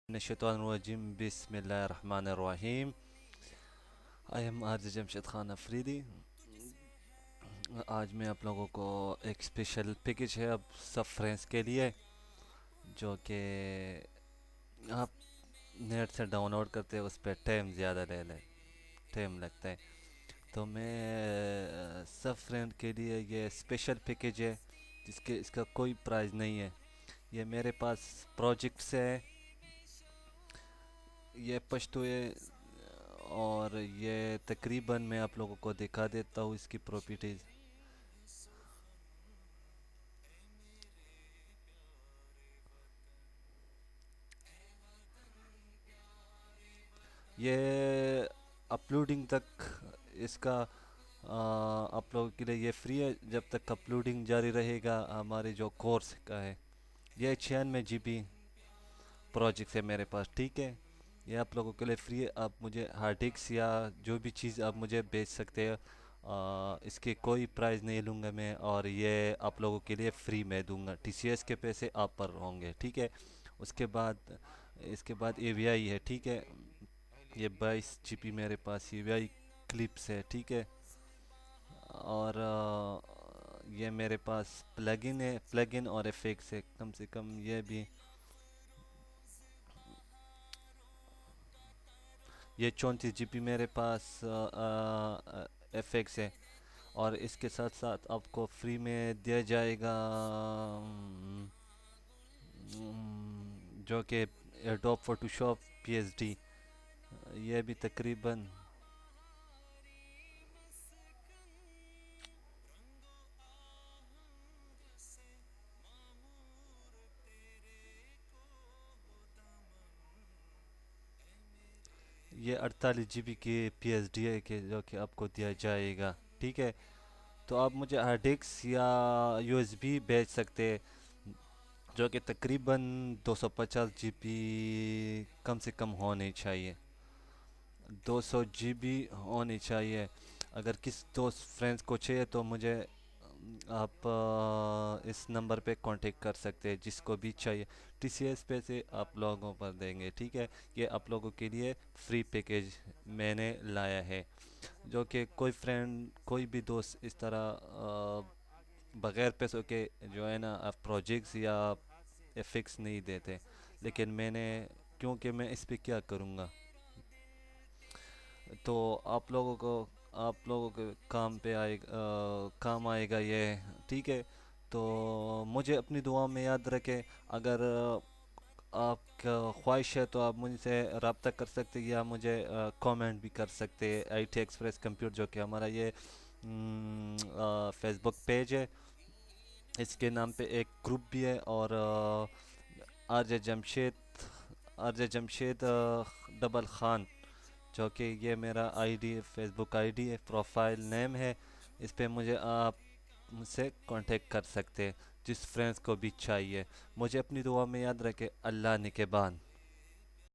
नशैतानुर्रजीम बिस्मिल्लाहिर्रहमानिर्रहीम। I am RJ Jamshed Khan Afridi. आज मैं आप लोगों को एक स्पेशल पैकेज है अब सब फ्रेंड्स के लिए, जो कि आप नेट से डाउनलोड करते हैं, उस पर टाइम ज़्यादा ले टाइम लगता है। तो मैं सब फ्रेंड के लिए ये स्पेशल पैकेज है जिसके इसका कोई प्राइस नहीं है। ये मेरे पास प्रोजेक्ट से है, ये पश्तो है, और ये तकरीबन मैं आप लोगों को दिखा देता हूँ इसकी प्रॉपर्टीज़। ये अपलोडिंग तक इसका आप लोगों के लिए ये फ्री है जब तक अपलोडिंग जारी रहेगा हमारे जो कोर्स का है। ये 96 GB प्रोजेक्ट है मेरे पास, ठीक है। ये आप लोगों के लिए फ्री है, आप मुझे हार्ड डिस्क या जो भी चीज़ आप मुझे बेच सकते हैं। इसके कोई प्राइस नहीं लूँगा मैं, और ये आप लोगों के लिए फ्री मैं दूंगा। टीसीएस के पैसे आप पर होंगे, ठीक है। उसके बाद इसके बाद एवीआई है, ठीक है। ये 22 GB मेरे पास एवीआई क्लिप्स है, ठीक है। और ये मेरे पास प्लगइन है, प्लगइन और एफेक्ट्स है कम से कम ये भी। ये 34 GB मेरे पास एफेक्ट्स है। और इसके साथ साथ आपको फ्री में दिया जाएगा जो कि एडोब फोटोशॉप पीएसडी। ये भी तकरीबन ये 48 GB की पीएसडी है कि जो कि आपको दिया जाएगा, ठीक है। तो आप मुझे हार्ड डिस्क या यूएसबी भेज सकते हैं, जो कि तकरीबन 250 GB कम से कम होनी चाहिए। 200 GB होनी चाहिए। अगर किस दोस्त फ्रेंड्स को चाहिए तो मुझे आप इस नंबर पे कांटेक्ट कर सकते हैं जिसको भी चाहिए। टीसीएस पे से आप लोगों पर देंगे, ठीक है। ये आप लोगों के लिए फ्री पैकेज मैंने लाया है, जो कि कोई फ्रेंड कोई भी दोस्त इस तरह बगैर पैसों के जो है ना आप प्रोजेक्ट्स या एफिक्स नहीं देते। लेकिन मैंने, क्योंकि मैं इस पे क्या करूँगा, तो आप लोगों के काम पे काम आएगा ये, ठीक है। तो मुझे अपनी दुआ में याद रखें। अगर आपका ख्वाहिश है तो आप मुझसे रब्ता कर सकते हैं या मुझे कमेंट भी कर सकते हैं। आईटी एक्सप्रेस कंप्यूटर जो कि हमारा ये फेसबुक पेज है, इसके नाम पे एक ग्रुप भी है। और RJ Jamshed RJ Jamshed double Khan, जो कि ये मेरा आईडी है, फेसबुक आईडी है, प्रोफाइल नेम है। इस पे मुझे आप मुझसे कांटेक्ट कर सकते हैं जिस फ्रेंड्स को भी चाहिए। मुझे अपनी दुआ में याद रखे। अल्लाह निगहबान।